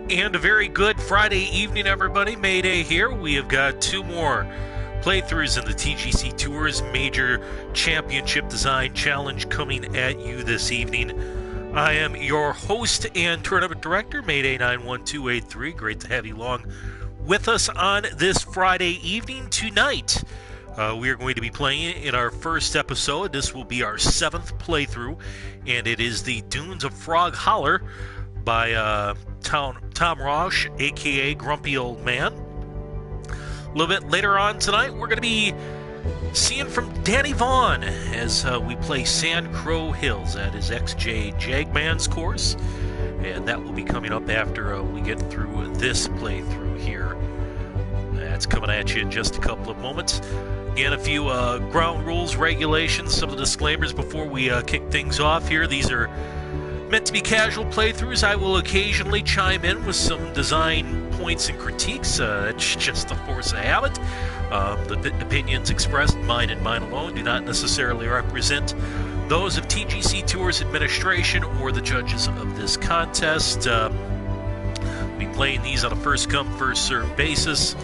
And a very good Friday evening, everybody. Mayday here. We have got two more playthroughs in the TGC Tours Major Championship Design Challenge coming at you this evening. I am your host and tournament director, Mayday 91283. Great to have you along with us on this Friday evening. Tonight, we are going to be playing in our first episode. This will be our 7th playthrough, and it is the Dunes of Frog Holler by Tom Rosh, a.k.a. Grumpy Old Man. A little bit later on tonight, we're going to be seeing from Danny Vaughn as we play Sand Crow Hills at his XJ Jagman's course. And that will be coming up after we get through this playthrough here. That's coming at you in just a couple of moments. Again, a few ground rules, regulations, some of the disclaimers before we kick things off here. These are meant to be casual playthroughs. I will occasionally chime in with some design points and critiques. It's just the force of habit. The opinions expressed, mine and mine alone, do not necessarily represent those of TGC Tours Administration or the judges of this contest. We'll be playing these on a first-come, first-served basis.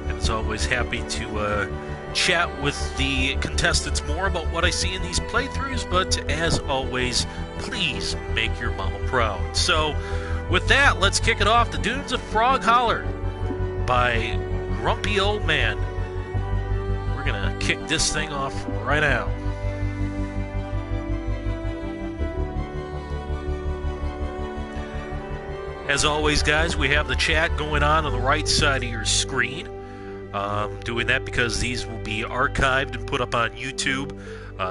And as always, happy to chat with the contestants more about what I see in these playthroughs, but as always, please make your mama proud. So, with that, let's kick it off. The Dunes of Frog Holler by Grumpy Old Man. We're going to kick this thing off right now. As always, guys, we have the chat going on the right side of your screen. Doing that because these will be archived and put up on YouTube.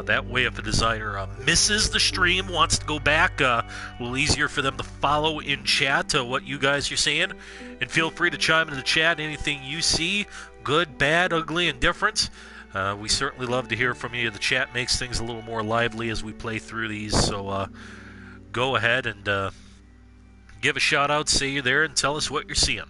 That way, if a designer misses the stream, wants to go back, a little easier for them to follow in chat what you guys are saying. And feel free to chime in the chat anything you see, good, bad, ugly, and different. We certainly love to hear from you. The chat makes things a little more lively as we play through these. So go ahead and give a shout out, say you're there, and tell us what you're seeing.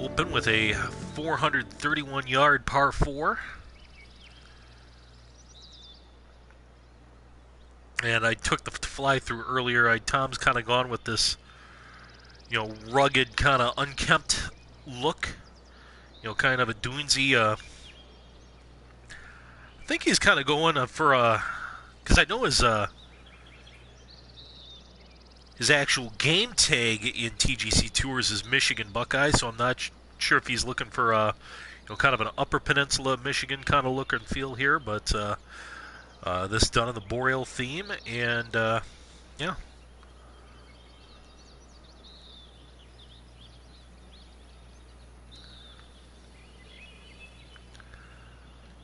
Open with a 431-yard par 4. And I took the fly through earlier. Tom's kind of gone with this, rugged, kind of unkempt look. Kind of a dunesy. I think he's kind of going for because I know his actual game tag in TGC Tours is Michigan Buckeye, so I'm not sure if he's looking for kind of an Upper Peninsula Michigan kind of look and feel here, but this done in the Boreal theme, and yeah.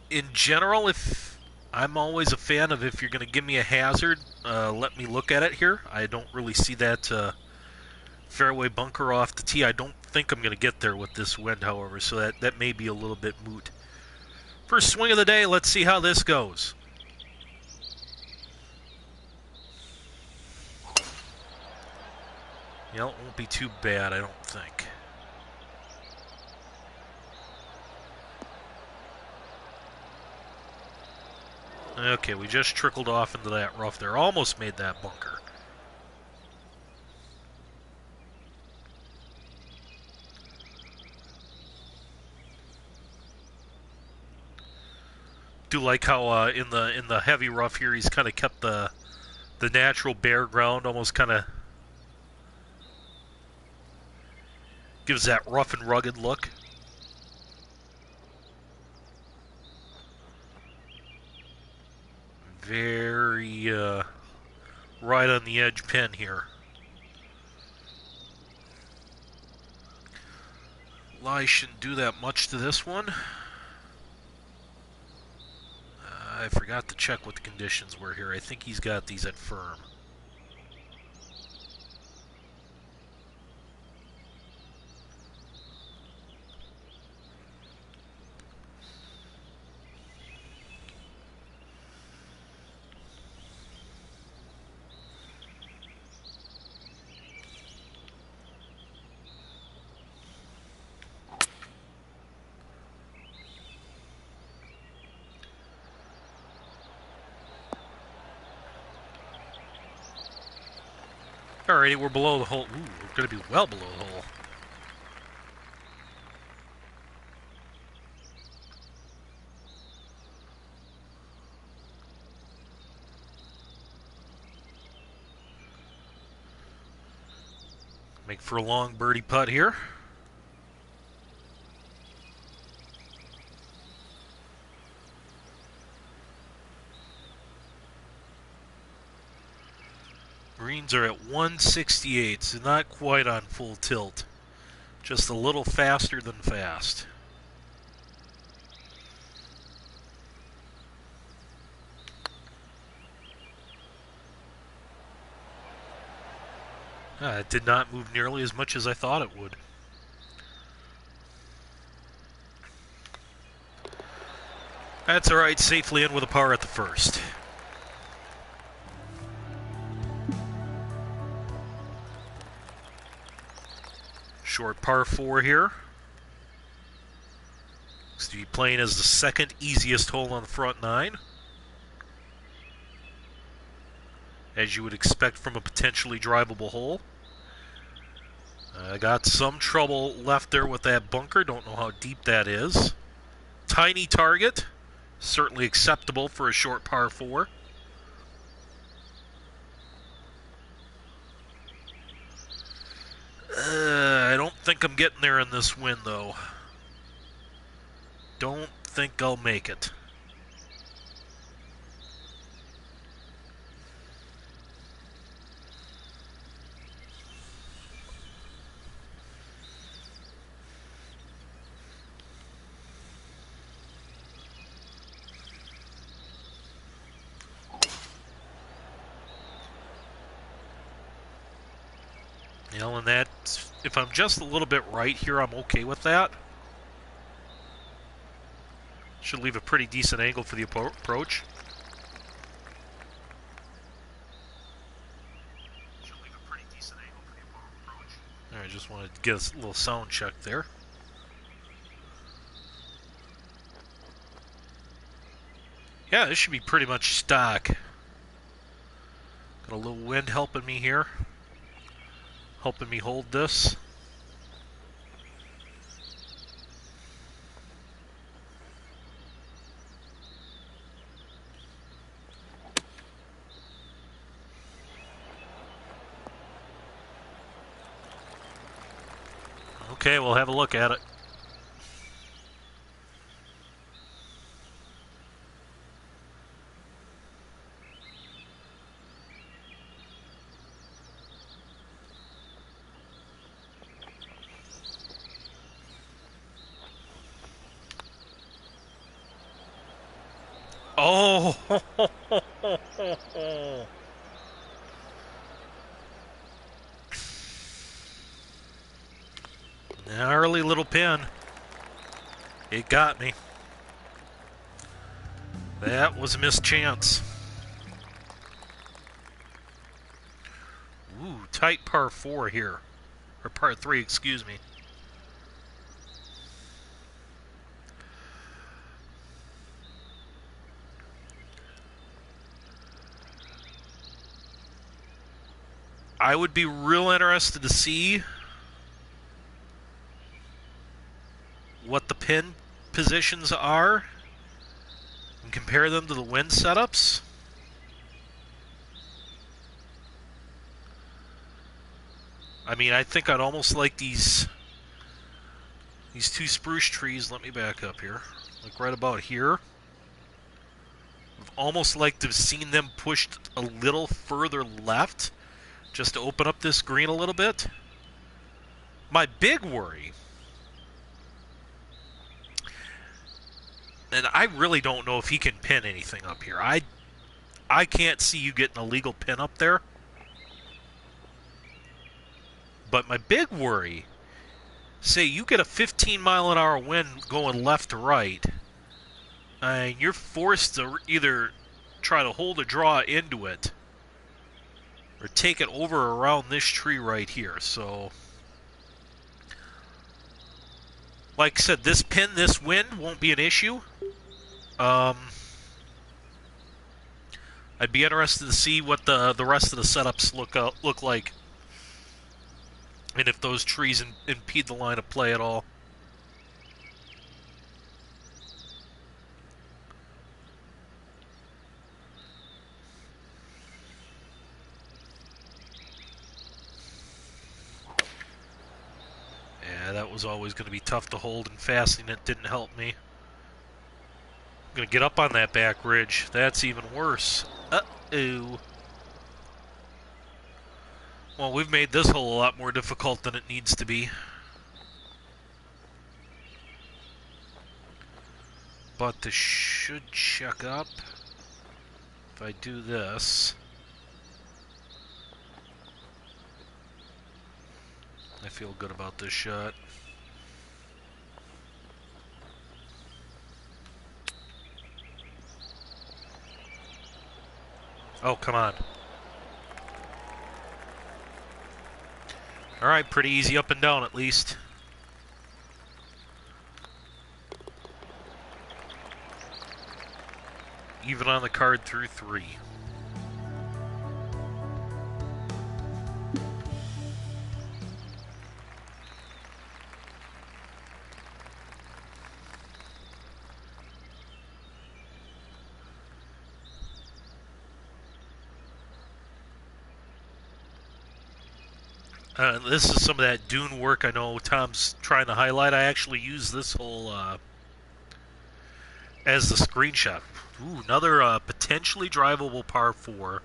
In general, I'm always a fan of if you're going to give me a hazard, let me look at it here. I don't really see that fairway bunker off the tee. I don't think I'm going to get there with this wind, however, so that may be a little bit moot. First swing of the day, let's see how this goes. It won't be too bad, I don't think. Okay, we just trickled off into that rough there. Almost made that bunker. Do like how in the heavy rough here he's kind of kept the natural bare ground, almost kind of gives that rough and rugged look. Very right on the edge pin here. Lie shouldn't do that much to this one. I forgot to check what the conditions were here. I think he's got these at firm. Alrighty, we're below the hole. Ooh, we're going to be well below the hole. Make for a long birdie putt here. Greens are at 168, so not quite on full tilt. Just a little faster than fast. It did not move nearly as much as I thought it would. That's all right, safely in with a par at the first. Short par 4 here. Looks to be playing as the second easiest hole on the front 9. As you would expect from a potentially drivable hole. I got some trouble left there with that bunker. Don't know how deep that is. Tiny target. Certainly acceptable for a short par 4. I don't think I'm getting there in this wind, though. Don't think I'll make it. You know, and that, if I'm just a little bit right here, I'm okay with that. Should leave a pretty decent angle for the approach. I just wanted to get a little sound check there. Yeah, this should be pretty much stock. Got a little wind helping me here. Helping me hold this. Okay, we'll have a look at it. Oh! Gnarly little pin. It got me. That was a missed chance. Ooh, tight par 4 here. Or par 3, excuse me. I would be real interested to see what the pin positions are and compare them to the wind setups. I mean, I think I'd almost like these two spruce trees. Let me back up here. Like right about here. I've almost like to have seen them pushed a little further left just to open up this green a little bit. My big worry, and I really don't know if he can pin anything up here. I can't see you getting a legal pin up there. But my big worry, say you get a 15-mile-an-hour wind going left to right, and you're forced to either try to hold a draw into it or take it over or around this tree right here. So, like I said, this pin, this wind won't be an issue. I'd be interested to see what the rest of the setups look like. and if those trees impede the line of play at all. Yeah, that was always going to be tough to hold, and fasting it didn't help me. I'm going to get up on that back ridge. That's even worse. Uh-oh. Well, we've made this hole a lot more difficult than it needs to be. But this should check up if I do this. I feel good about this shot. Oh, come on. All right, pretty easy up and down at least. Even on the card through 3. This is some of that dune work I know Tom's trying to highlight. I actually use this hole as the screenshot. Ooh, another potentially drivable par 4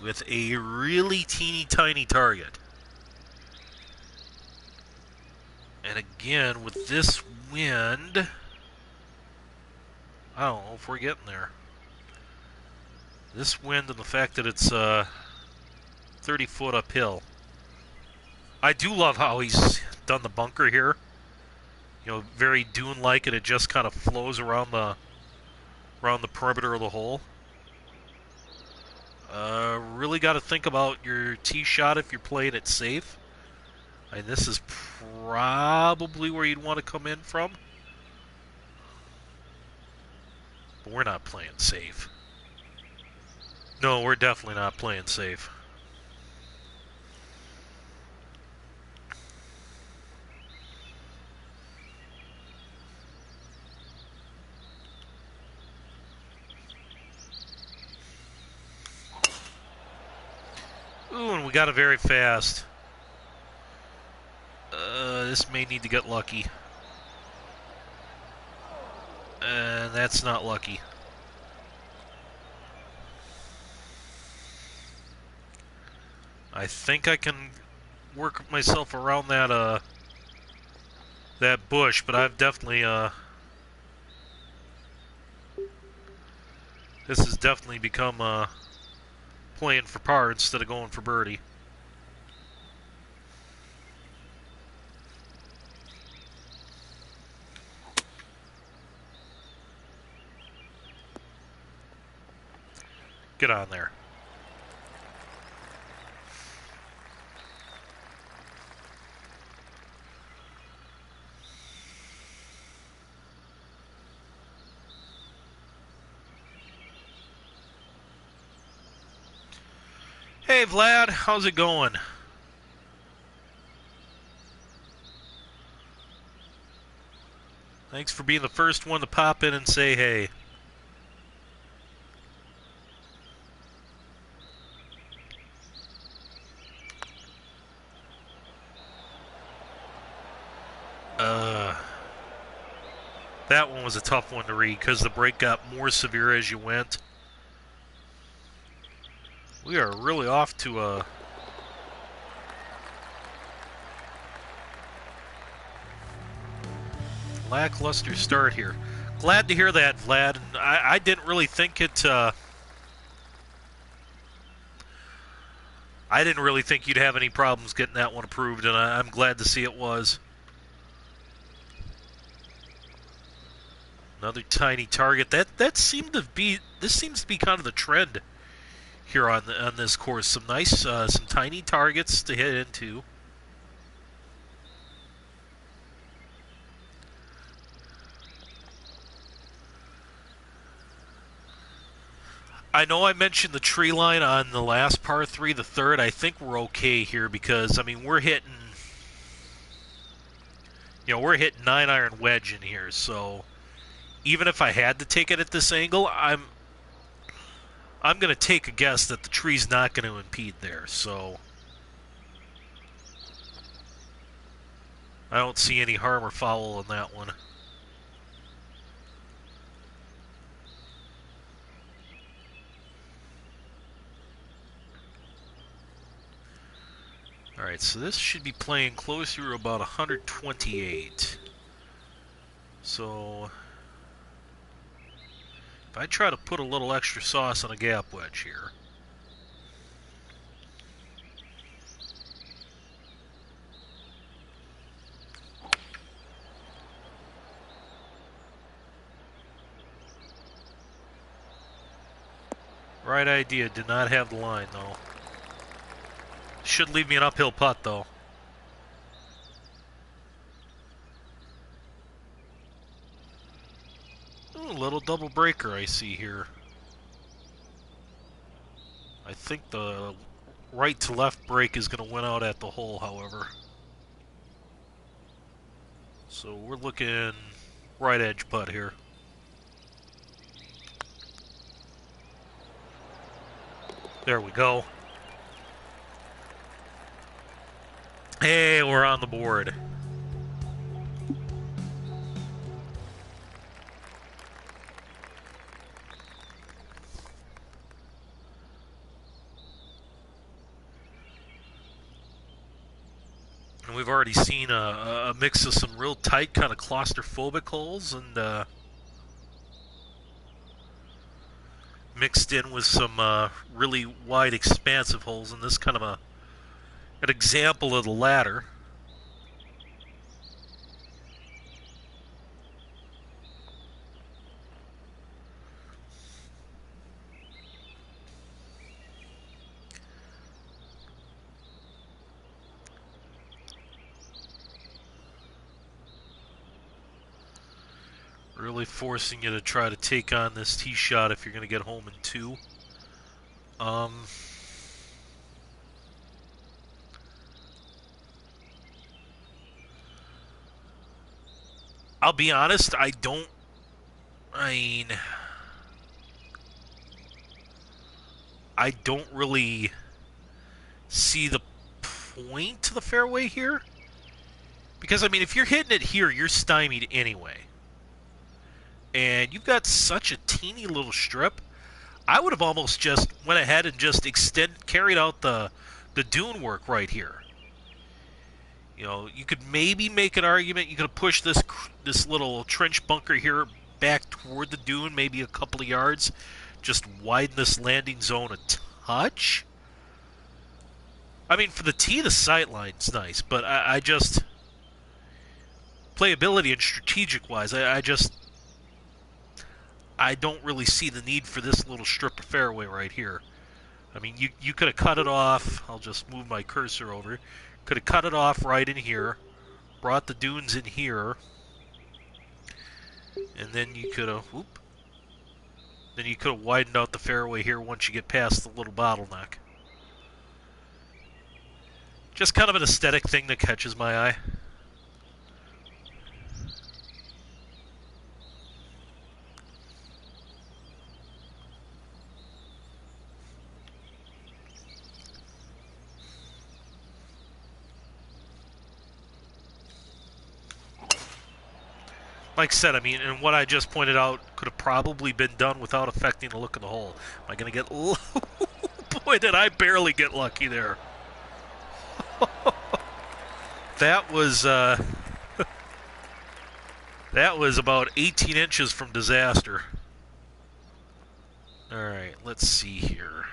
with a really teeny tiny target. And again, with this wind, I don't know if we're getting there. This wind and the fact that it's 30 foot uphill. I do love how he's done the bunker here. You know, very dune-like, and it just kind of flows around the perimeter of the hole. Really got to think about your tee shot if you're playing it safe. And this is probably where you'd want to come in from. But we're not playing safe. No, we're definitely not playing safe. Ooh, and we got it very fast. This may need to get lucky. And that's not lucky. I think I can work myself around that that bush, but I've definitely this has definitely become playing for par instead of going for birdie. Get on there. Hey Vlad, how's it going? Thanks for being the first one to pop in and say hey. That one was a tough one to read because the break got more severe as you went. We are really off to a lackluster start here. Glad to hear that, Vlad. And I didn't really think it. I didn't really think you'd have any problems getting that one approved, and I'm glad to see it was. Another tiny target. That seemed to be. This seems to be kind of the trend here on this course. Some nice, some tiny targets to hit into. I know I mentioned the tree line on the last par 3, the third. I think we're okay here because, I mean, we're hitting, we're hitting 9-iron wedge in here. So even if I had to take it at this angle, I'm going to take a guess that the tree's not going to impede there. So I don't see any harm or foul in that one. Alright, so this should be playing closer to about 128. So if I try to put a little extra sauce on a gap wedge here. Right idea, did not have the line though. Should leave me an uphill putt though. Ooh, a little double breaker I see here. I think the right to left break is going to win out at the hole, however. So we're looking right edge putt here. There we go. Hey, we're on the board. And we've already seen a mix of some real tight, kind of claustrophobic holes, and mixed in with some really wide, expansive holes, and this kind of an example of the latter. Really forcing you to try to take on this tee shot if you're going to get home in 2. I'll be honest, I don't really see the point to the fairway here. Because, I mean, if you're hitting it here, you're stymied anyway. And you've got such a teeny little strip. I would have almost just went ahead and just carried out the dune work right here. You know, you could maybe make an argument. You could have pushed this little trench bunker here back toward the dune, maybe a couple of yards. Just widen this landing zone a touch. I mean, for the tee, the sight line's nice, but I just... playability and strategic-wise, I don't really see the need for this little strip of fairway right here. I mean, you could have cut it off. I'll just move my cursor over. Could have cut it off right in here, brought the dunes in here, and then you could have, widened out the fairway here once you get past the little bottleneck. Just kind of an aesthetic thing that catches my eye. Like I said, I mean, and what I just pointed out could have probably been done without affecting the look of the hole. Am I going to get... Boy, did I barely get lucky there. That was that was about 18 inches from disaster. All right, let's see here.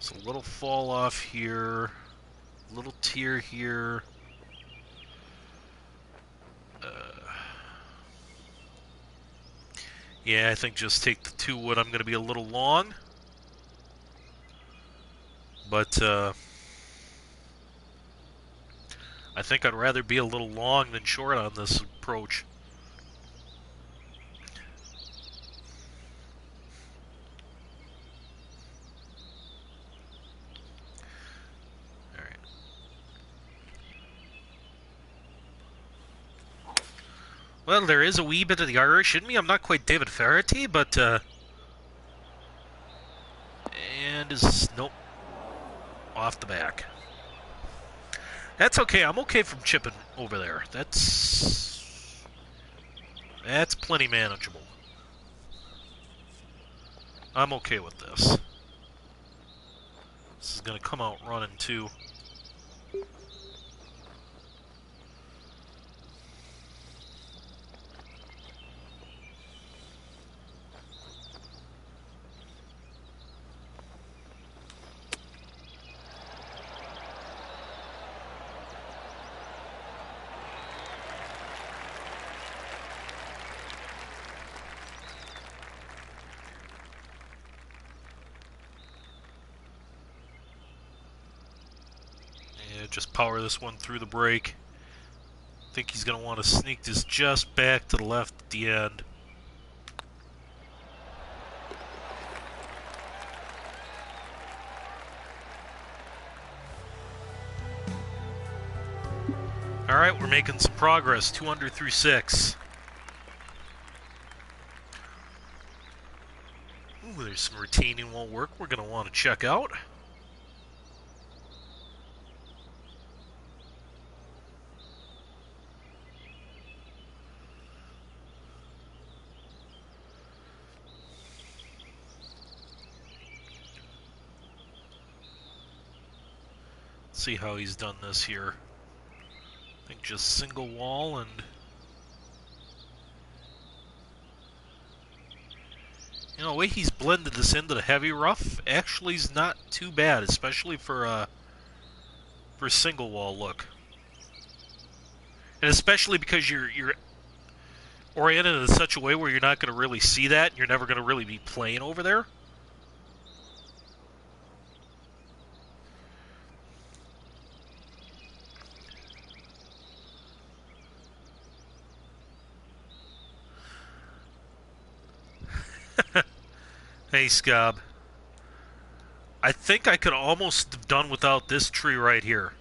So a little fall off here, a little tear here. Yeah, I think just take the 2-wood. I'm going to be a little long. But I think I'd rather be a little long than short on this approach. Well, there is a wee bit of the Irish in me. I'm not quite David Faraty, but and is nope off the back. That's okay. I'm okay from chipping over there. That's plenty manageable. I'm okay with this. This is going to come out running too. Just power this one through the break. I think he's going to want to sneak this just back to the left at the end. All right, we're making some progress. 2 under through 6. Ooh, there's some retaining wall work we're going to want to check out. See how he's done this here. I think just single wall and you know the way he's blended this into the heavy rough actually is not too bad, especially for a single wall look. And especially because you're oriented in such a way where you're not going to really see that, and you're never going to really be playing over there. Hey, Scob. I think I could almost have done without this tree right here.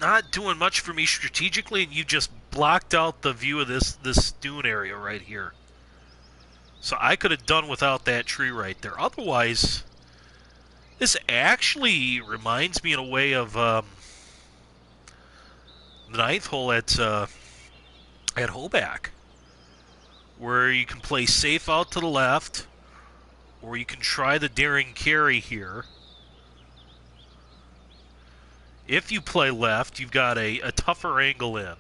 Not doing much for me strategically, and you just blocked out the view of this dune area right here. So I could have done without that tree right there. Otherwise, this actually reminds me in a way of the 9th hole at Hoback, where you can play safe out to the left, or you can try the daring carry here. If you play left, you've got a tougher angle in.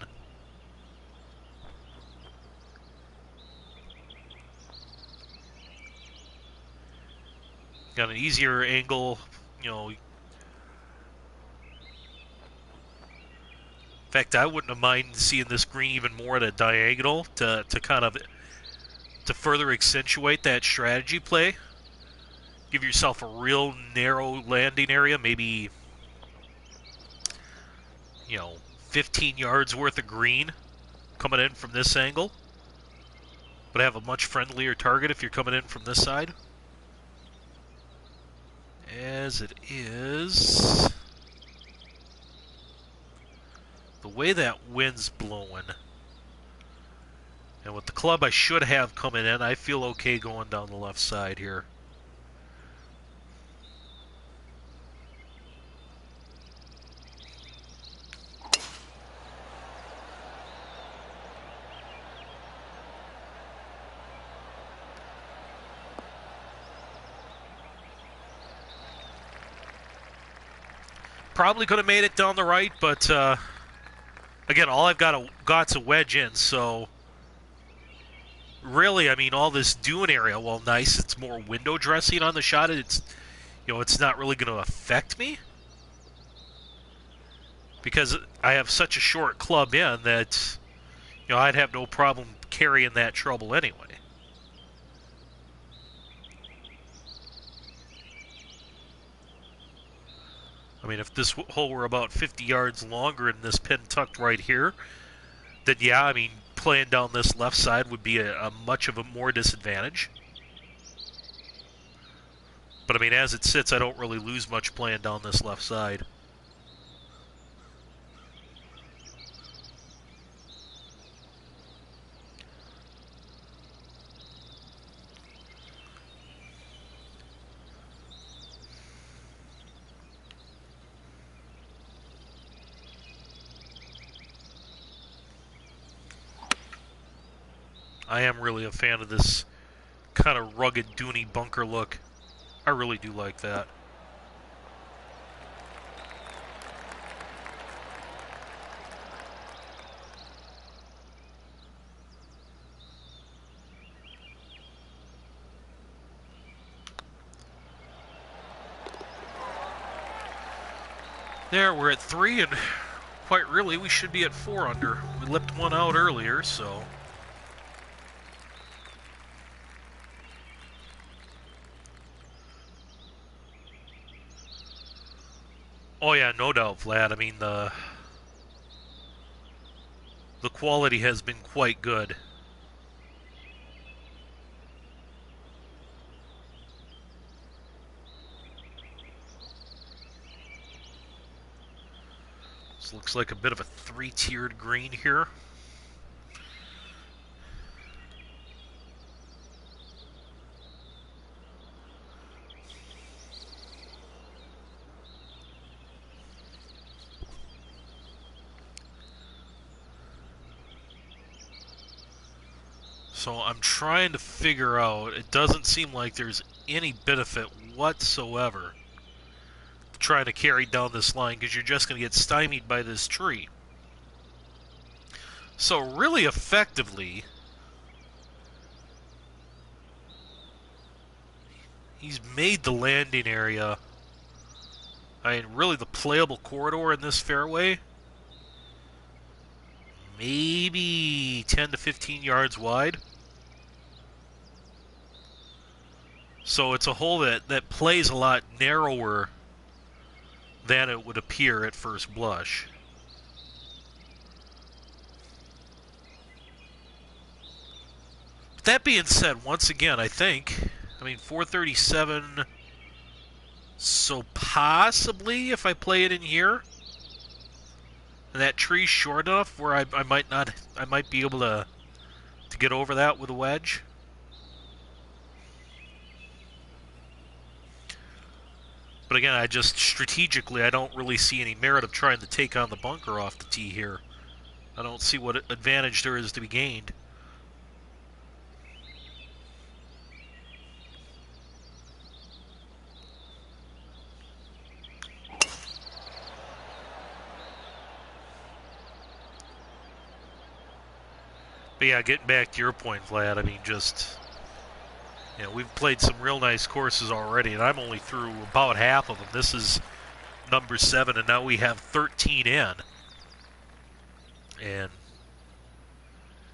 Got an easier angle, you know. In fact, I wouldn't have minded seeing this green even more at a diagonal to kind of to further accentuate that strategy play. Give yourself a real narrow landing area, maybe 15 yards worth of green coming in from this angle, but have a much friendlier target if you're coming in from this side. As it is, the way that wind's blowing, and with the club I should have coming in, I feel okay going down the left side here. Probably could have made it down the right, but again, all I've got's a wedge in, so really, I mean, all this dune area, while nice, it's more window dressing on the shot. It's it's not really going to affect me because I have such a short club in that I'd have no problem carrying that trouble anyway. I mean, if this hole were about 50 yards longer and this pin tucked right here, then yeah, I mean, playing down this left side would be a much of a more disadvantage. But I mean, as it sits, I don't really lose much playing down this left side. I am really a fan of this kind of rugged, duny bunker look. I really do like that. There, we're at 3, and quite really, we should be at 4 under. We lipped one out earlier, so... Oh yeah, no doubt, Vlad. I mean, the quality has been quite good. This looks like a bit of a 3-tiered green here. So I'm trying to figure out, it doesn't seem like there's any benefit whatsoever trying to carry down this line because you're just going to get stymied by this tree. So really effectively, he's made the landing area, I mean, really the playable corridor in this fairway, maybe 10 to 15 yards wide. So it's a hole that plays a lot narrower than it would appear at first blush. But that being said, once again, I mean, 437, so possibly if I play it in here, and that tree's short enough where I might be able to get over that with a wedge. But again, I just strategically, I don't really see any merit of trying to take on the bunker off the tee here. I don't see what advantage there is to be gained. But yeah, getting back to your point, Vlad, I mean, just, you know, we've played some real nice courses already, and I'm only through about half of them. This is number 7, and now we have 13 in. And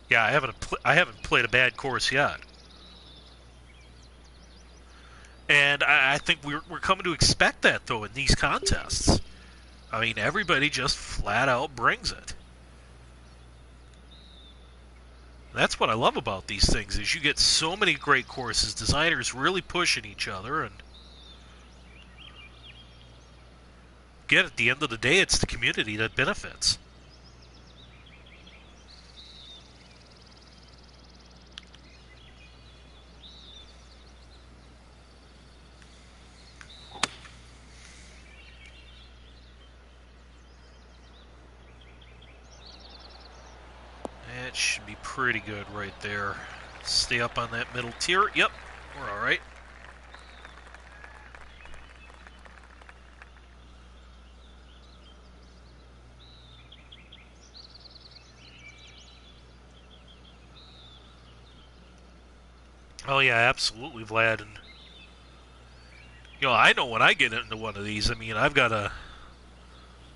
yeah, I haven't played a bad course yet. And I think we're coming to expect that, though, in these contests. I mean, everybody just flat out brings it. That's what I love about these things, is you get so many great courses, designers really pushing each other, and again, at the end of the day, it's the community that benefits. That should be pretty good right there. Stay up on that middle tier. Yep, we're all right. Oh yeah, absolutely, Vlad. And you know, I know when I get into one of these, I mean, I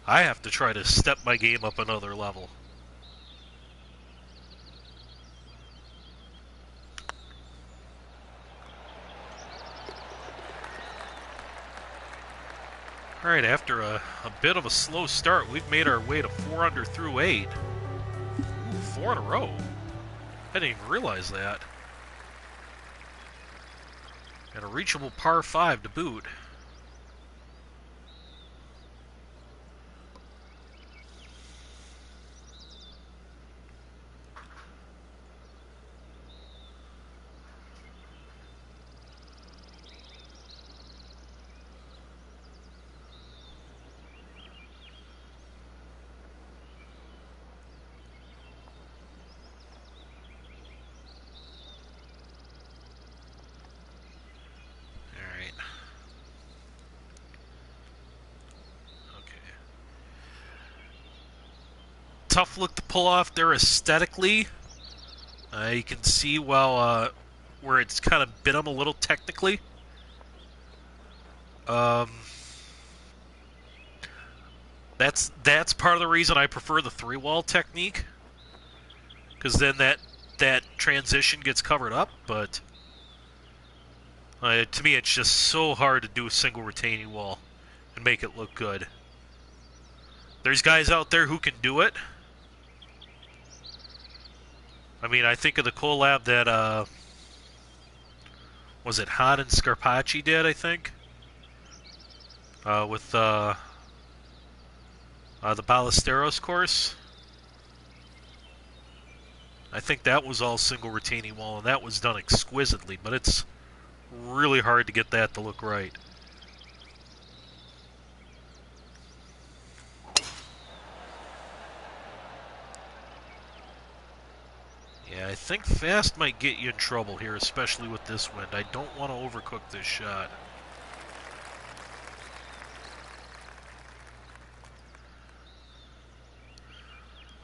have to try to step my game up another level. All right, after a bit of a slow start, we've made our way to 4 under through 8. Ooh, 4 in a row. I didn't even realize that. And a reachable par 5 to boot. tough look to pull off there aesthetically. You can see where it's kind of bit him a little technically. That's part of the reason I prefer the 3-wall technique, because then that transition gets covered up. But to me, it's just so hard to do a single retaining wall and make it look good. There's guys out there who can do it. I mean, I think of the collab that was it Han and Scarpacci did, I think, with the Ballesteros course. I think that was all single retaining wall, and that was done exquisitely, but it's really hard to get that to look right. Yeah, I think fast might get you in trouble here, especially with this wind. I don't want to overcook this shot.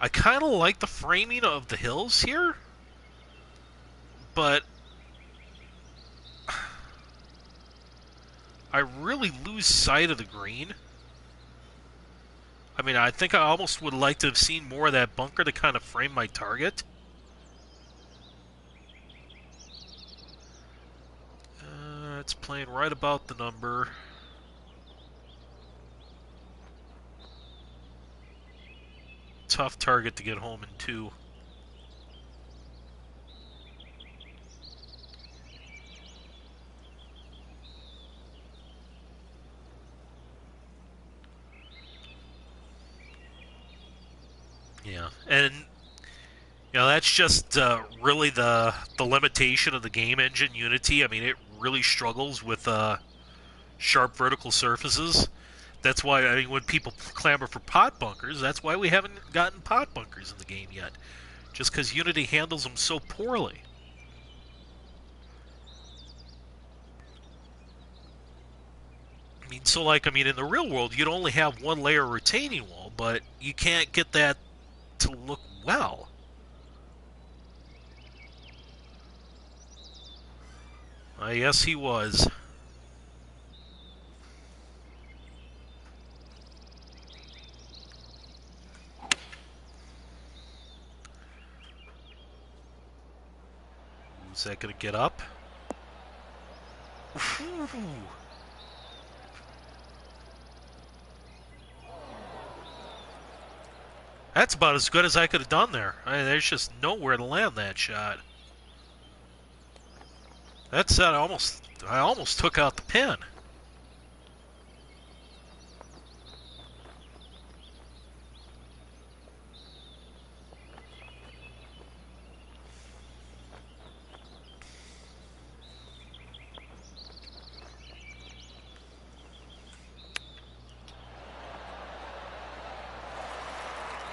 I kind of like the framing of the hills here, but I really lose sight of the green. I mean, I think I almost would like to have seen more of that bunker to kind of frame my target. It's playing right about the number. Tough target to get home in 2. Yeah, and that's just really the limitation of the game engine Unity. I mean, it really struggles with sharp vertical surfaces. That's why, I mean, when people clamor for pot bunkers, that's why we haven't gotten pot bunkers in the game yet. Just because Unity handles them so poorly. I mean, so like, I mean, in the real world, you'd only have one layer retaining wall, but you can't get that to look well. Yes, he was. Is that going to get up? Ooh. That's about as good as I could have done there. There's just nowhere to land that shot. That said, I almost took out the pin.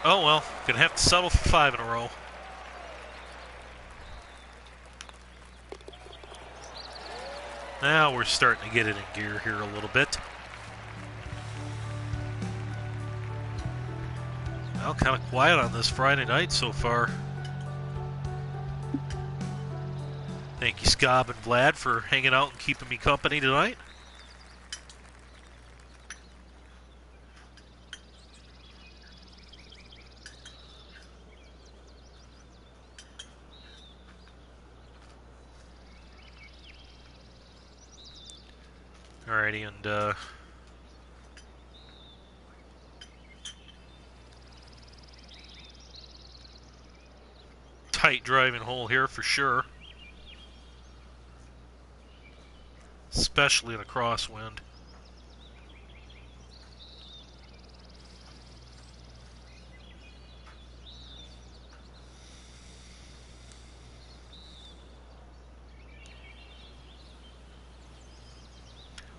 Oh well, gonna have to settle for 5 in a row. Now we're starting to get it in gear here a little bit. Well, kind of quiet on this Friday night so far. Thank you, Scob and Vlad, for hanging out and keeping me company tonight. Alrighty, and tight driving hole here for sure, especially in a crosswind.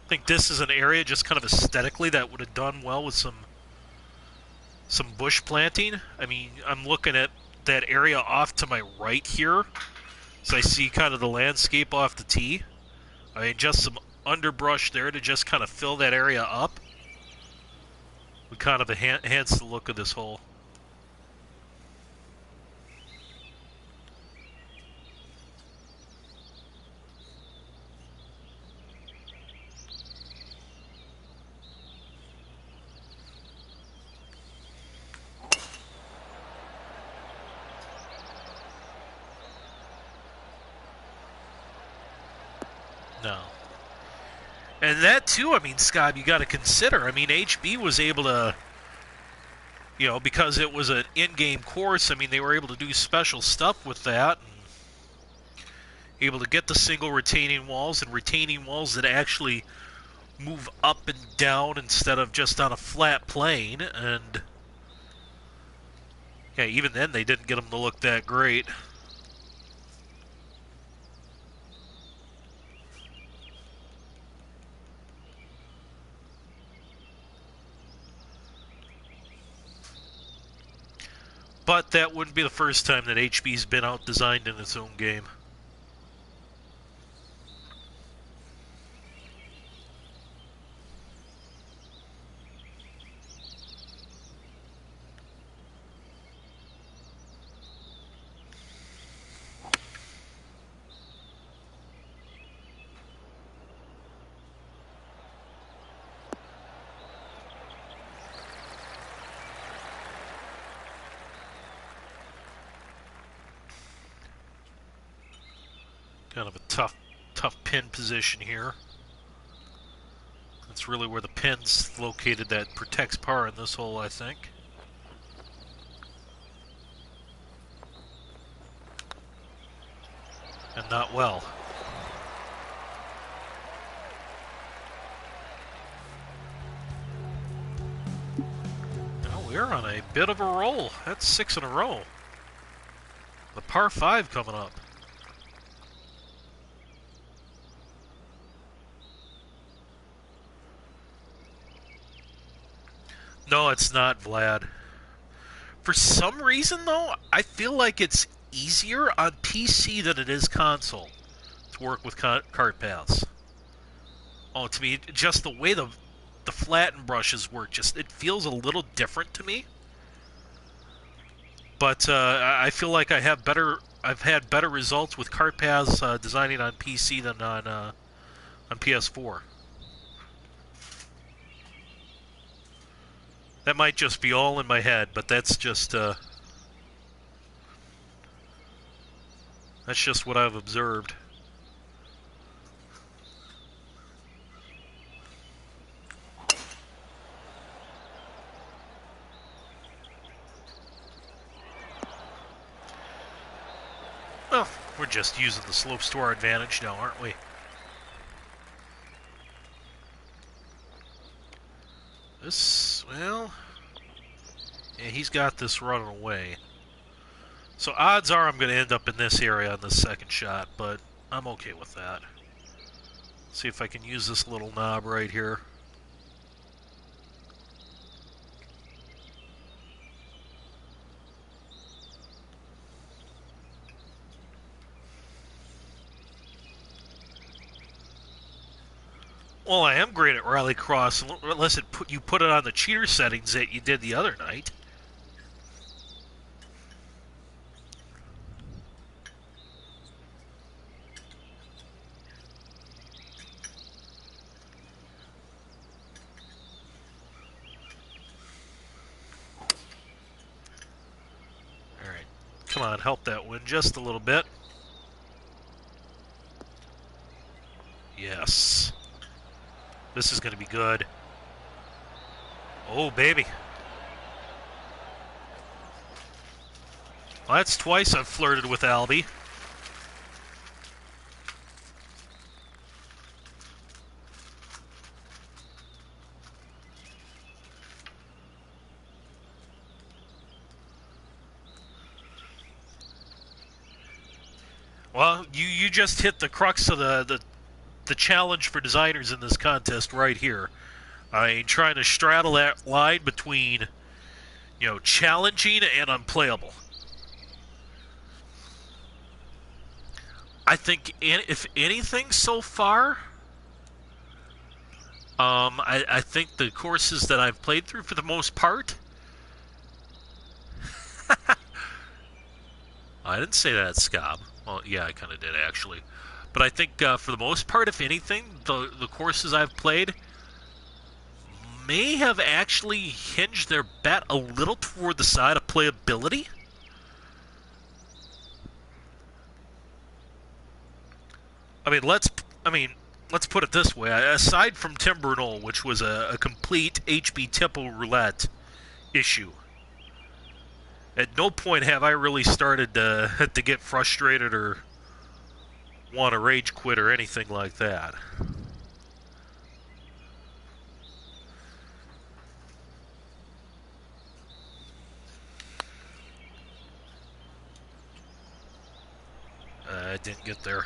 I think this is an area just kind of aesthetically that would have done well with some bush planting. I mean, I'm looking at that area off to my right here, so I see kind of the landscape off the tee. I mean, just some underbrush there to just kind of fill that area up would kind of enhance the look of this hole. No. And that, too, I mean, Scott, you got to consider. I mean, HB was able to, you know, because it was an in-game course, I mean, they were able to do special stuff with that. And able to get the single retaining walls and retaining walls that actually move up and down instead of just on a flat plane. And, yeah, even then they didn't get them to look that great. But that wouldn't be the first time that HB's been out-designed in its own game. Kind of a tough pin position here. That's really where the pin's located that protects par in this hole, I think. And not well. Well, we're on a bit of a roll. That's 6 in a row. The par 5 coming up. No, it's not, Vlad. For some reason, though, I feel like it's easier on PC than it is console to work with cart paths. Oh, to me, just the way the flatten brushes work, just it feels a little different to me. But I feel like I've had better results with cart paths designing on PC than on PS4. That might just be all in my head, but that's just what I've observed. Well, we're just using the slopes to our advantage now, aren't we? This, well, yeah, he's got this running away. So odds are I'm going to end up in this area on the second shot, but I'm okay with that. See if I can use this little knob right here. Well, I am great at rallycross, unless you put it on the cheater settings that you did the other night. All right, come on, help that win just a little bit. Yes. This is going to be good. Oh, baby. Well, that's twice I've flirted with Albie. Well, you just hit the crux of the challenge for designers in this contest right here. I mean, trying to straddle that line between, you know, challenging and unplayable. I think, if anything so far, I think the courses that I've played through for the most part, I didn't say that, Scob. Well, yeah, I kind of did, actually. But I think, for the most part, if anything, the courses I've played may have actually hinged their bet a little toward the side of playability. I mean, let's put it this way. Aside from Tim Brunel, which was a complete HB Tipple roulette issue, at no point have I really started to get frustrated or want to rage quit or anything like that. I didn't get there.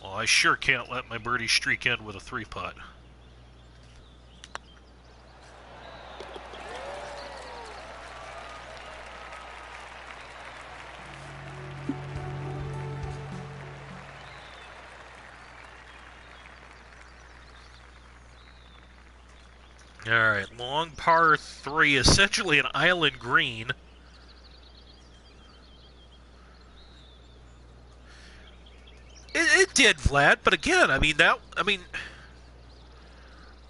Well, I sure can't let my birdie streak end with a 3-putt. All right, long par 3, essentially an island green. It did, Vlad, but again,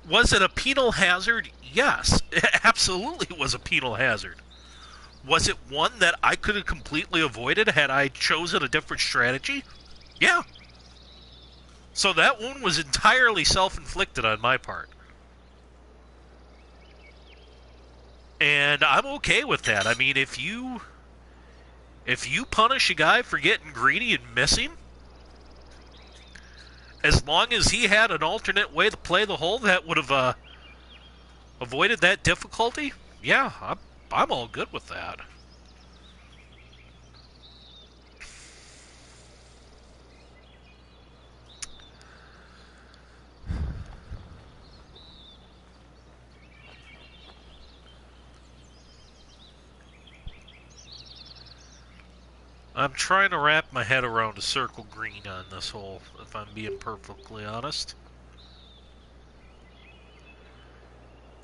was it a penal hazard? Yes, it absolutely was a penal hazard. Was it one that I could have completely avoided had I chosen a different strategy? Yeah. So that one was entirely self-inflicted on my part. And I'm okay with that. I mean, if you punish a guy for getting greedy and missing, as long as he had an alternate way to play the hole that would have avoided that difficulty, yeah, I'm all good with that. I'm trying to wrap my head around a circle green on this hole, if I'm being perfectly honest.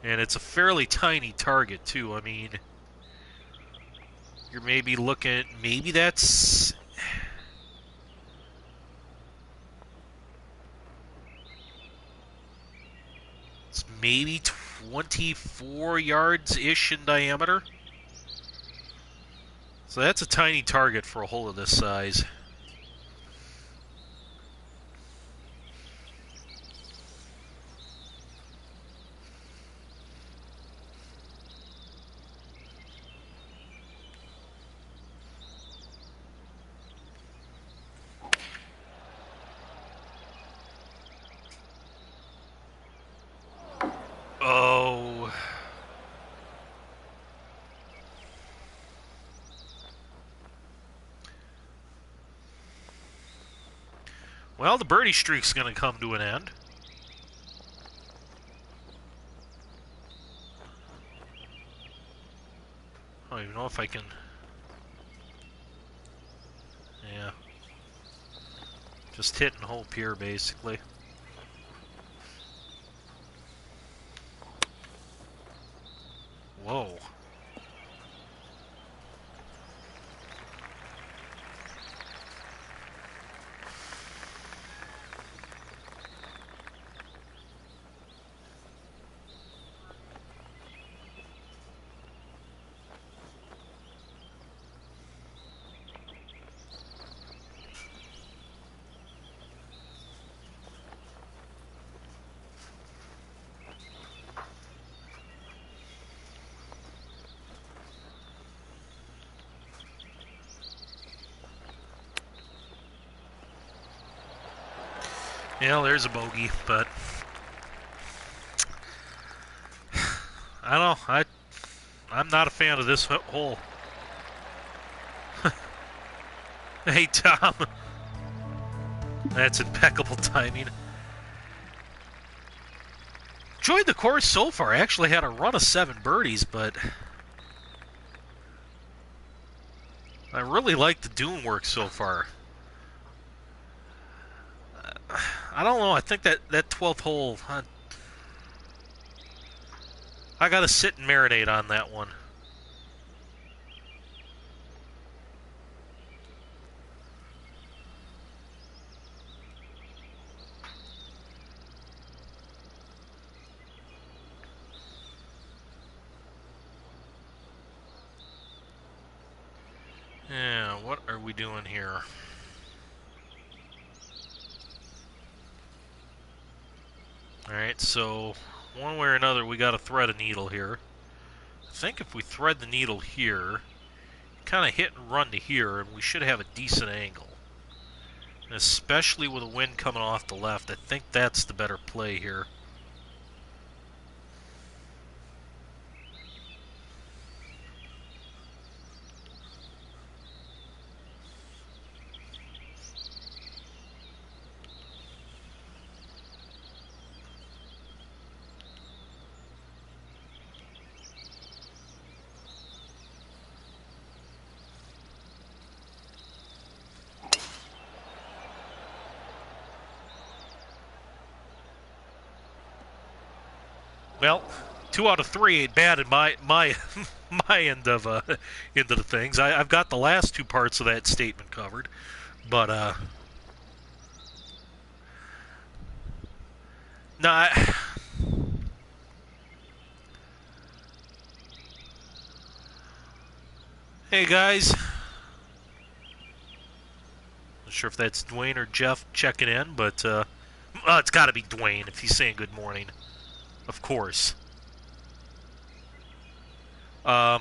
And it's a fairly tiny target, too. I mean, you're maybe looking at, maybe that's... It's maybe 24 yards-ish in diameter. So that's a tiny target for a hole of this size. Oh. Well, the birdie streak's going to come to an end. I don't even know if I can... Yeah. Just hitting hope here, basically. Whoa. Yeah, there's a bogey, but I don't know. I'm not a fan of this hole. Hey, Tom. That's impeccable timing. Enjoyed the course so far. I actually had a run of 7 birdies, but I really like the dune work so far. I don't know. I think that 12th hole, I got to sit and marinate on that one. Yeah, what are we doing here? Alright, so one way or another we gotta thread a needle here. I think if we thread the needle here, kind of hit and run to here, and we should have a decent angle. And especially with the wind coming off the left, I think that's the better play here. Well, 2 out of 3 ain't bad in my my end of the things. I've got the last 2 parts of that statement covered, but no. Hey guys, not sure if that's Dwayne or Jeff checking in, but it's got to be Dwayne if he's saying good morning, of course. I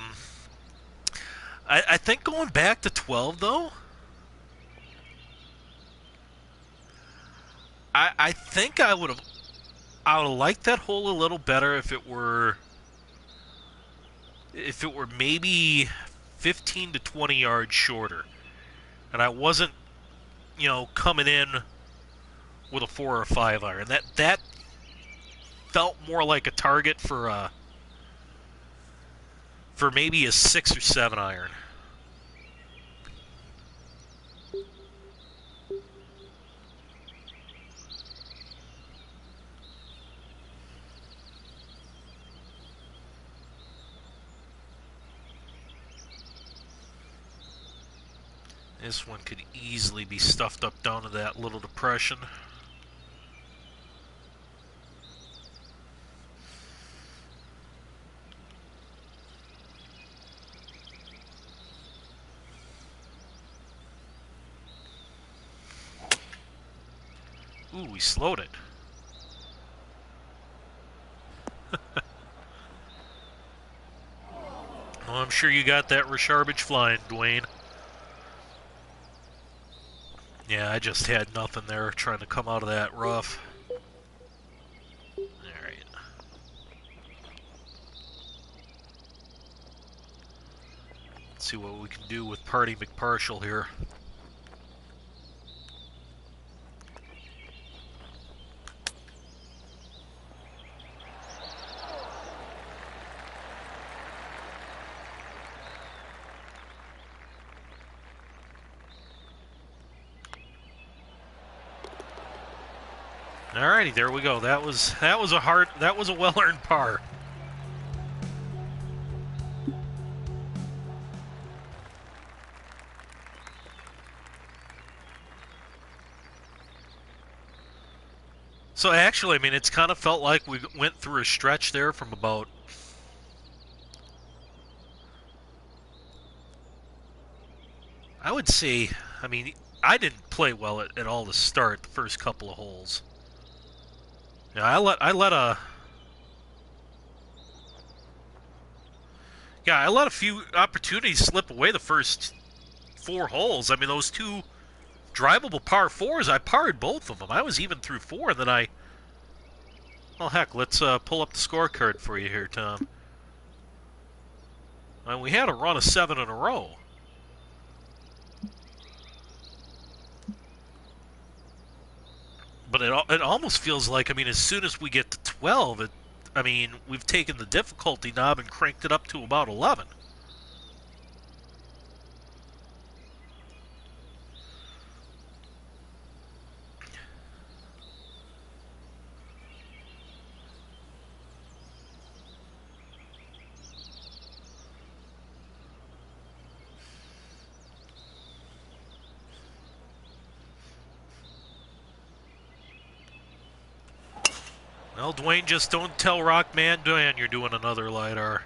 think going back to 12 though. I think I would have liked that hole a little better if it were maybe 15 to 20 yards shorter, and I wasn't coming in with a 4 or 5 iron. That felt more like a target for maybe a 6 or 7 iron. This one could easily be stuffed up down to that little depression. Ooh, we slowed it. Oh, I'm sure you got that Rasharbage flying, Dwayne. Yeah, I just had nothing there trying to come out of that rough. Alright. Let's see what we can do with Party McPartial here. Alrighty, there we go. That was a well-earned par. So actually, I mean, it's kind of felt like we went through a stretch there from about I would say, I mean, I didn't play well at all to start the first couple of holes. Yeah, I let a few opportunities slip away the first 4 holes. I mean, those 2 drivable par 4s, I parred both of them. I was even through 4, and then well, heck, let's pull up the scorecard for you here, Tom. And we had a run of 7 in a row. But it almost feels like, I mean, as soon as we get to 12, I mean, we've taken the difficulty knob and cranked it up to about 11. Well, Dwayne, just don't tell Rockman Dan you're doing another LiDAR.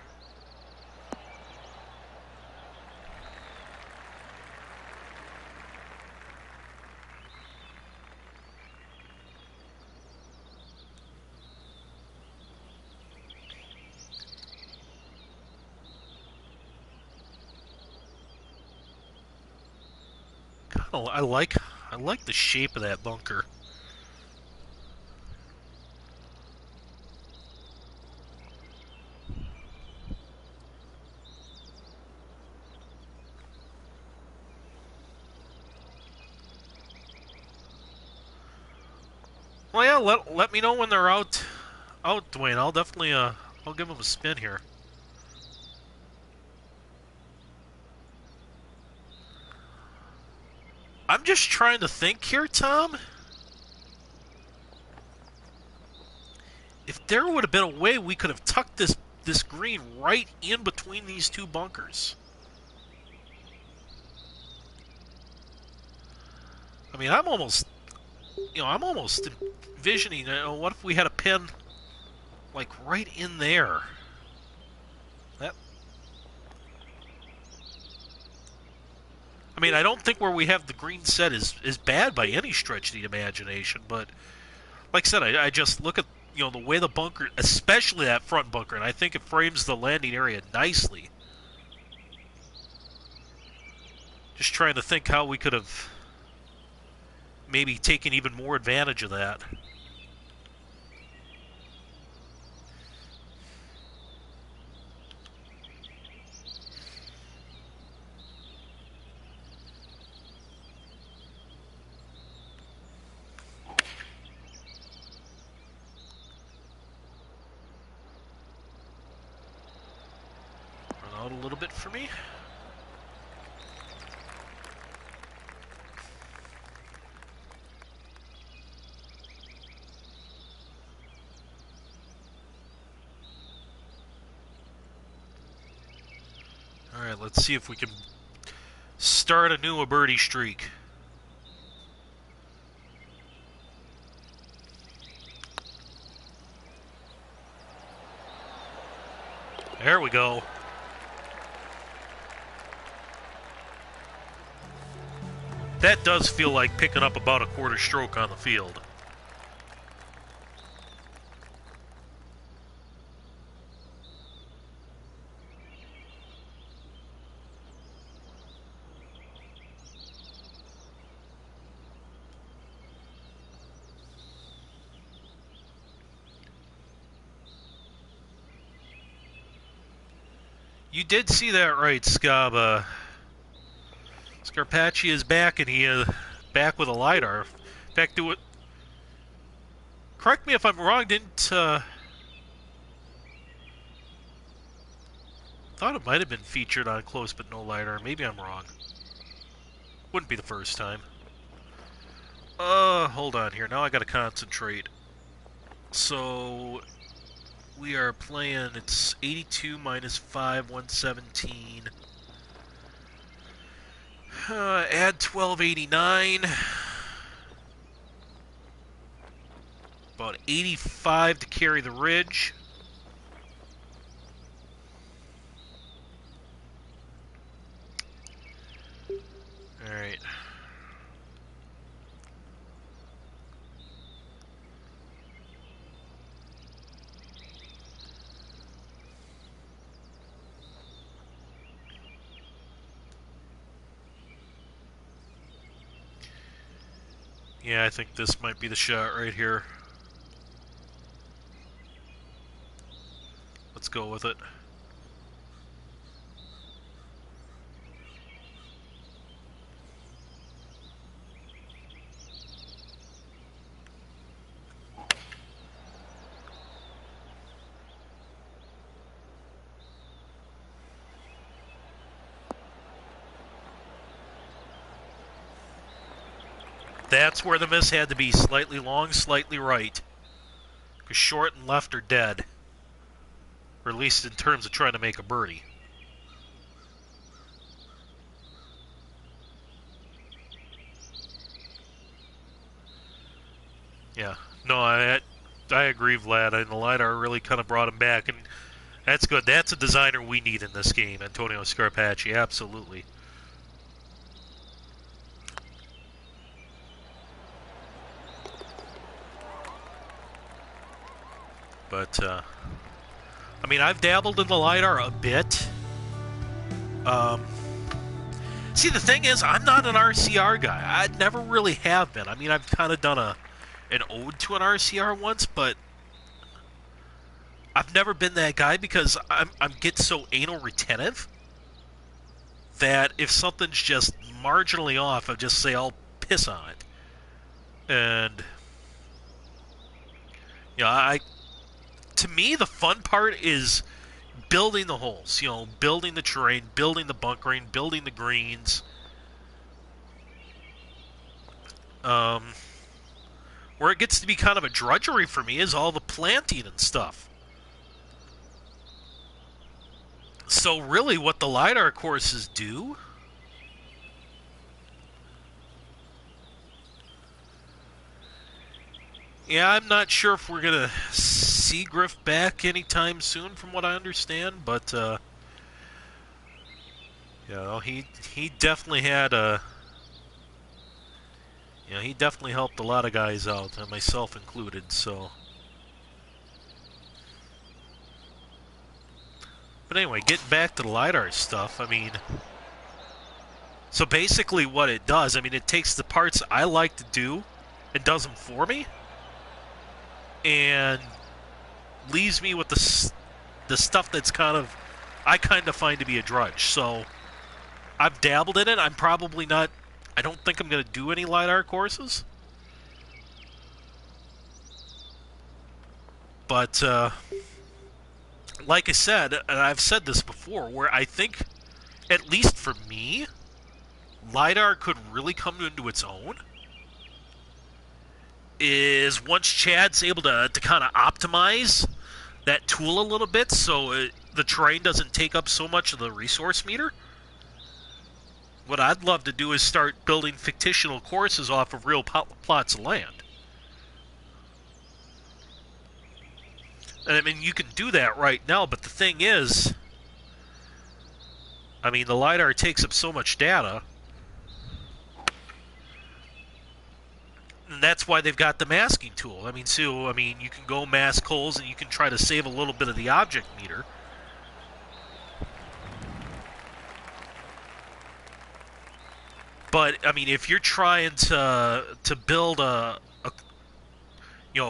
Oh, I like the shape of that bunker. Well, yeah, let me know when they're out, Dwayne. I'll definitely, I'll give them a spin here. I'm just trying to think here, Tom. If there would have been a way we could have tucked this green right in between these two bunkers. I mean, I'm almost envisioning, what if we had a pin like right in there? That. I mean, I don't think where we have the green set is bad by any stretch of the imagination, but like I said, I just look at the way the bunker, especially that front bunker, and I think it frames the landing area nicely. Just trying to think how we could have maybe taken even more advantage of that. Run out a little bit for me. All right, let's see if we can start anew a birdie streak. There we go. That does feel like picking up about a quarter stroke on the field. You did see that right, Scab. Scarpacci is back, and he back with a LiDAR. In fact, correct me if I'm wrong, thought it might have been featured on Close But No LiDAR. Maybe I'm wrong. Wouldn't be the first time. Hold on here. Now I gotta concentrate. So, we are playing, it's 82 minus 5, 117. Add 1289. About 85 to carry the ridge. Alright. Yeah, I think this might be the shot right here. Let's go with it. That's where the miss had to be. Slightly long, slightly right. Because short and left are dead. Or at least in terms of trying to make a birdie. Yeah. No, I agree, Vlad. And the LiDAR really kind of brought him back. And that's good. That's a designer we need in this game, Antonio Scarpacci. Absolutely. But, I mean, I've dabbled in the LiDAR a bit. See, the thing is, I'm not an RCR guy. I never really have been. I mean, I've kind of done an ode to an RCR once, but I've never been that guy because I'm get so anal retentive that if something's just marginally off, I just say I'll piss on it. And to me, the fun part is building the holes. Building the terrain, building the bunkering, building the greens. Where it gets to be kind of a drudgery for me is all the planting and stuff. So really what the LiDAR courses do I'm not sure if we're going to see Griff back anytime soon from what I understand, but he definitely had he definitely helped a lot of guys out, and myself included, so. But anyway, getting back to the LiDAR stuff, I mean, so basically what it does, I mean, it takes the parts I like to do and does them for me, and leaves me with the stuff that's I kind of find to be a drudge. So I've dabbled in it. I'm probably not, I don't think I'm going to do any LiDAR courses. But like I said, and I've said this before, where I think, at least for me, LiDAR could really come into its own is once Chad's able to kind of optimize that tool a little bit so the terrain doesn't take up so much of the resource meter. What I'd love to do is start building fictional courses off of real plots of land. And I mean, you can do that right now, but the thing is, I mean, the LiDAR takes up so much data, and that's why they've got the masking tool. I mean, you can go mask holes and you can try to save a little bit of the object meter. But I mean, if you're trying to build a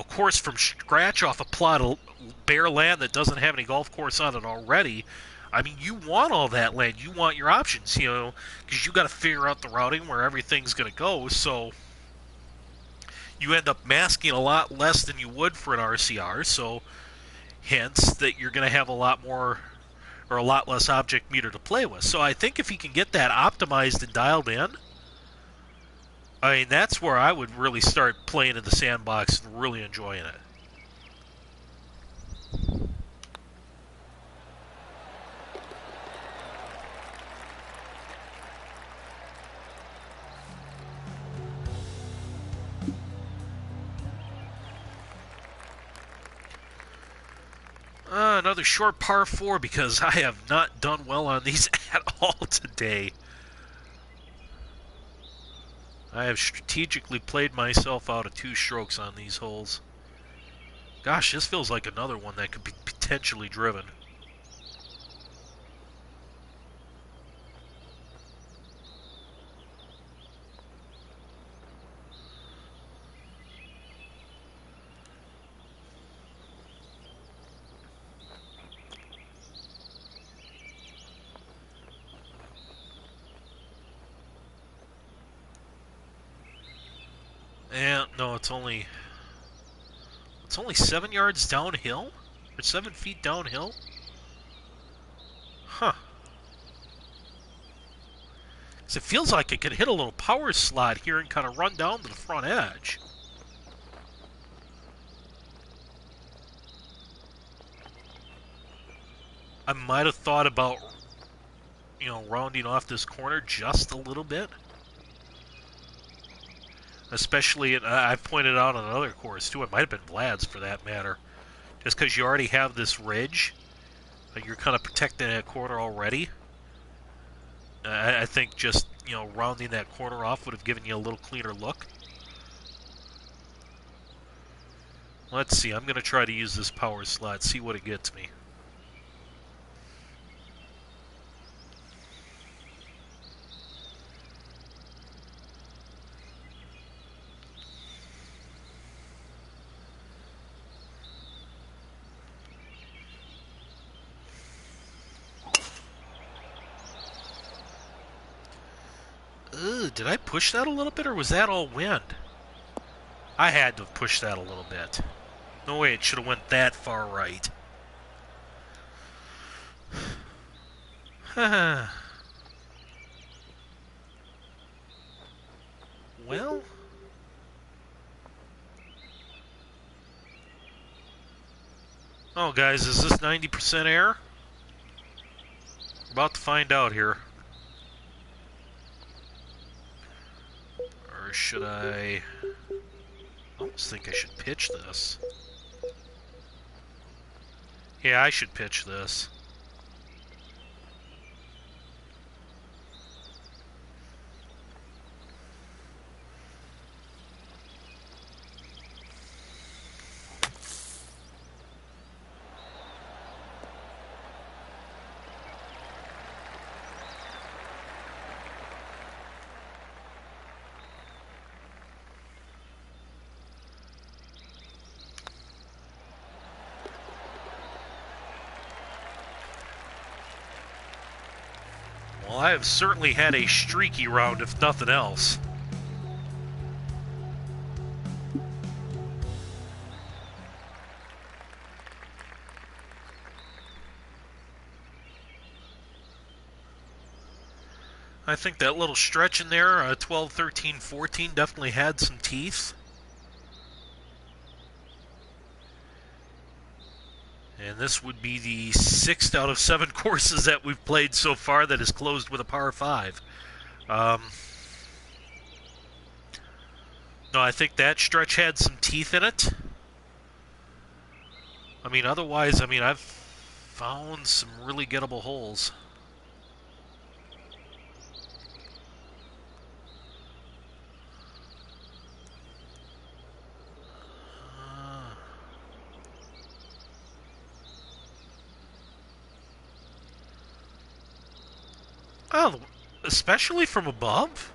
course from scratch off a plot of bare land that doesn't have any golf course on it already, I mean, you want all that land. You want your options, because you got to figure out the routing where everything's going to go. So you end up masking a lot less than you would for an RCR. So hence that you're going to have a lot more or a lot less object meter to play with. So I think if you can get that optimized and dialed in, I mean, that's where I would really start playing in the sandbox and really enjoying it. Another short par 4 because I have not done well on these at all today. I have strategically played myself out of 2 strokes on these holes. Gosh, this feels like another one that could be potentially driven. And no, it's only 7 yards downhill? Or 7 feet downhill? Huh. So it feels like it could hit a little power slot here and kind of run down to the front edge. I might have thought about, rounding off this corner just a little bit. Especially, I've pointed out on another course too, it might have been Vlad's for that matter. Just because you already have this ridge, you're kind of protecting that corner already. I think just, rounding that corner off would have given you a little cleaner look. Let's see, I'm going to try to use this power slot, see what it gets me. Did I push that a little bit, or was that all wind? I had to have pushed that a little bit. No way it should have went that far right. Well... Oh, guys, is this 90% air? We're about to find out here. Or should I almost think I should pitch this. Yeah, I should pitch this. Well, I have certainly had a streaky round, if nothing else. I think that little stretch in there, 12, 13, 14, definitely had some teeth. And this would be the 6th out of 7 courses that we've played so far that is closed with a par 5. No, I think that stretch had some teeth in it. I mean, otherwise, I've found some really gettable holes. Oh, especially from above?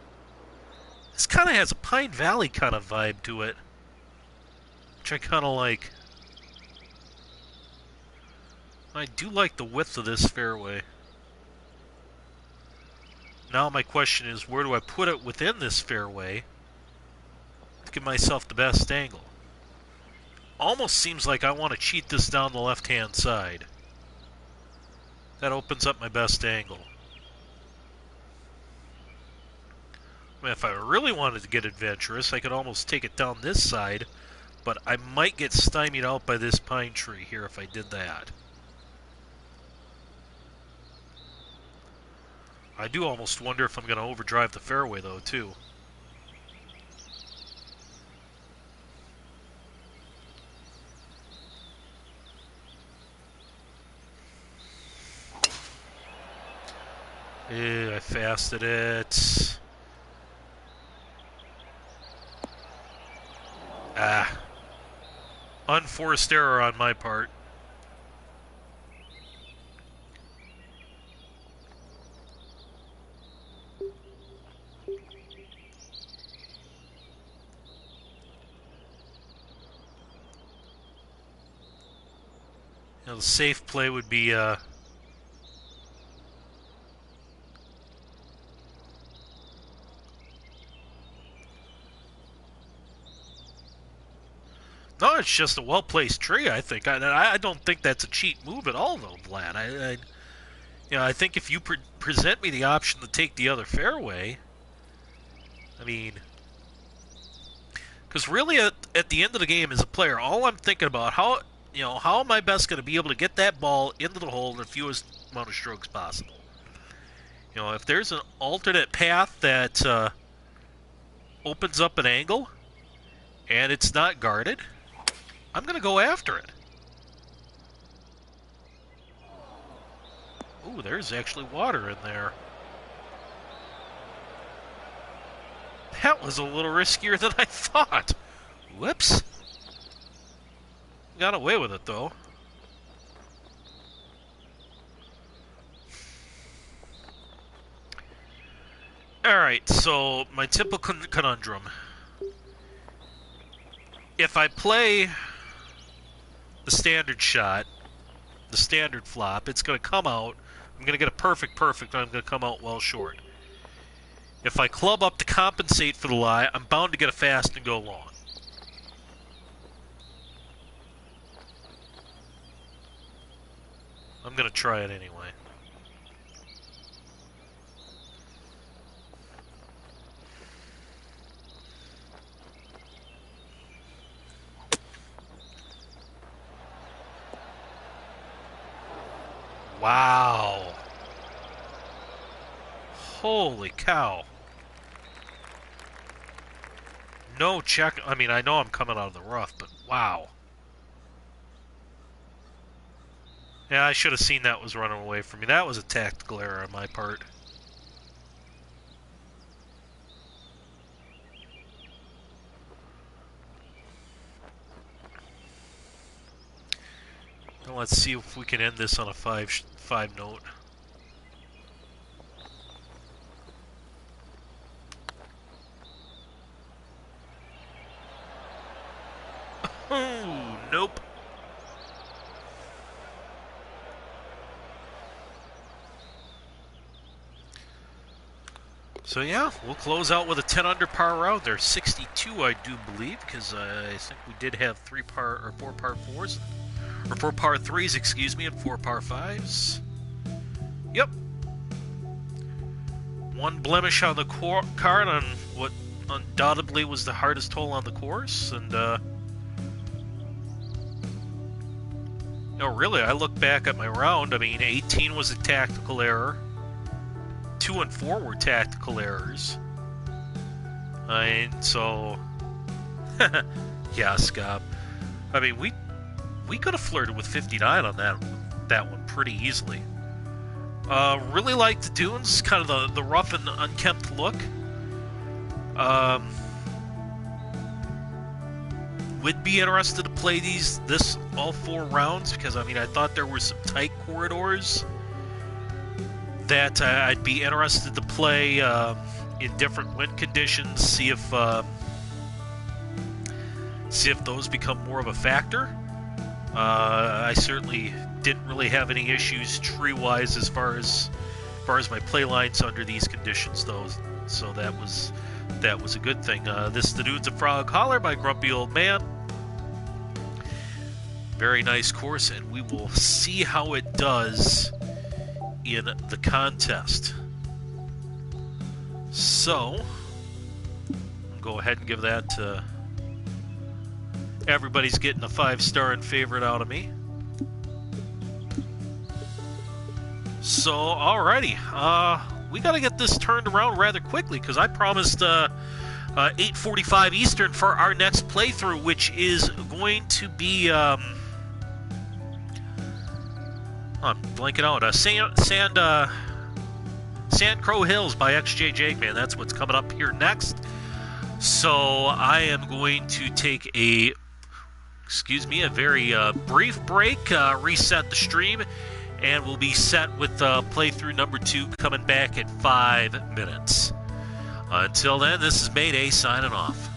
This kind of has a Pine Valley kind of vibe to it, which I kind of like. I do like the width of this fairway. Now my question is, where do I put it within this fairway to give myself the best angle? Almost seems like I want to cheat this down the left-hand side. That opens up my best angle. If I really wanted to get adventurous, I could almost take it down this side, but I might get stymied out by this pine tree here if I did that. I do almost wonder if I'm going to overdrive the fairway, though, too. I fasted it. Unforced error on my part. The safe play would be no, it's just a well-placed tree, I think. I don't think that's a cheat move at all, though, Vlad. I think if you present me the option to take the other fairway, because really at the end of the game as a player, all I'm thinking about, how am I best going to be able to get that ball into the hole in the fewest amount of strokes possible? If there's an alternate path that opens up an angle and it's not guarded, I'm going to go after it. Ooh, there's actually water in there. That was a little riskier than I thought. Whoops. Got away with it, though. Alright, so my typical conundrum. If I play the standard shot, the standard flop, it's going to come out. I'm going to get a perfect, and I'm going to come out well short. If I club up to compensate for the lie, I'm bound to get a fast and go long. I'm going to try it anyway. Wow. Holy cow. No check. I mean, I know I'm coming out of the rough, but wow. Yeah, I should have seen that was running away from me. That was a tactical error on my part. Now let's see if we can end this on a five note. Oh, nope. So yeah, we'll close out with a 10 under par round. There's 62, I do believe, because I think we did have 4 par 4s, or 4 par 3s, excuse me, and 4 par 5s. Yep. One blemish on the card on what undoubtedly was the hardest hole on the course, and no, really, I look back at my round. I mean, 18 was a tactical error. 2 and 4 were tactical errors. And so, yeah, Scott. I mean, we could have flirted with 59 on that one pretty easily. Really like the dunes, kind of the rough and unkempt look. Would be interested to play this all 4 rounds, because I mean, I thought there were some tight corridors that I'd be interested to play in different wind conditions, see if those become more of a factor. I certainly didn't really have any issues tree-wise as far as my play lines under these conditions, though. So that was a good thing. This is the Dudes of Frog Holler by Grumpy Old Man. Very nice course, and we will see how it does in the contest. So, I'll go ahead and give that to everybody's getting a 5-star and favorite out of me. So, alrighty, we got to get this turned around rather quickly, because I promised 8:45 Eastern for our next playthrough, which is going to be I'm blanking out. Sand Crow Hills by XJ Jagman. That's what's coming up here next. So I am going to take a very brief break, reset the stream, and we'll be set with playthrough number 2 coming back at 5 minutes. Until then, this is Mayday signing off.